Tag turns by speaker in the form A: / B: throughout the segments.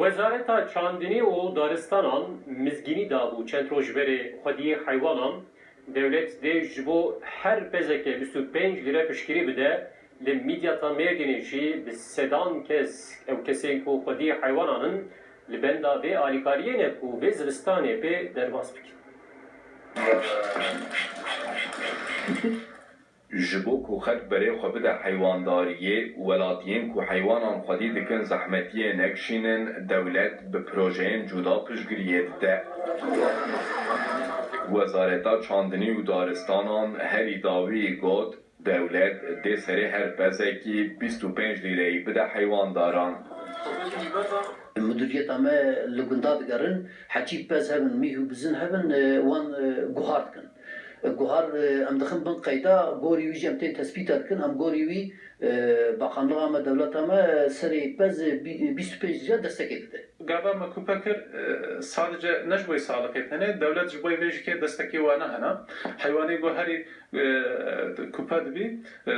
A: وزارت چاندنی و دارستانان مزگینی دابو چند روزبر خودی حیوانان devlet de jibo her bezeke 25 lira pişkiri bide li medyata merdini jî bi sedan kes ew kesên ku xwedî heywananın li benda vê alîkariyê ku vê zivistanê pê derbas bikin.
B: Ji bo ku xelk berê xwe bide heywandariyê, welatiyên ku heywanan xwedî dikin zehmetiyê nekişînin, dewlet bi projeyên cuda piştgiriyê dide. Wezareta Çandinî û Daristanan herî dawiyê got, dewlet dê serê her bezekî 25 lîreyê bide heywandaran.
C: مدیریت اما لگندا دگرن حتی پس هبن میهو بزن هبن وان گوهار کن گوهار ام دخم بن قیدا گوری وی جم تین تثبیت کن ام گوری وی باقانلıq ama devlet ama seri pez 25 lira destek etti.
D: Gava me kupekir sadece ne ji boî sağlık hene devlet ji boî vê jîkê destekê wana hene heywanê got herî kupe dibî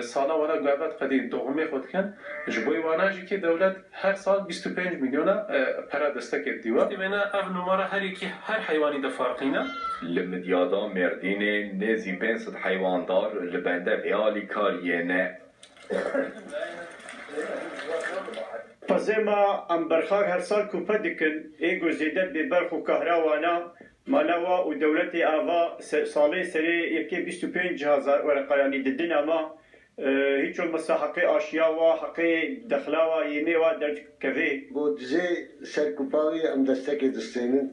D: sala wana gavet qedî doğumê xwe dikin ji boî wana jîkê devlet her sal 25 milyona pera destek etdî we wêne ev numara herîkî her heywanî de farqîne.
B: Li midyada Mêrdînê nêzî 500 heyvandar li bende vê alîkariyê ne.
E: Pazema em berxak her sal kupe dikin ê guzêde bêberx û kahrawana manawa û dewletê ava salê serê yekê 25 hezar wereqayanî didin ama hiç olmazsa haqqê aşiya wa haqqê dexla wa yênê wa derkevê.
F: Bu dizê serkupavî em destekê distênin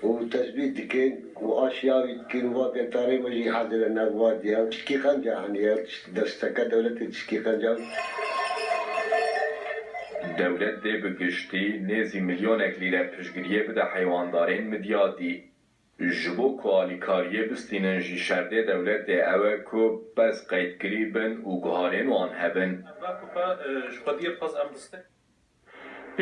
F: û tezbît dikin û aşiya wî dikin wa pêtarê me jî hazir ne wa diya tişkî xenca heniye desteka devletê tişkî xenca.
B: Devlet dê bi giştî nêzî milyonek lîre piştgiriyê bide heywandarên midyatî. Ji bo ku alîkariyê bistînin jî şerdê dewletê ew e ku bez qeydkirî bin û guharên wan hebin.
D: Kupe ji xwediyê xwaz em distek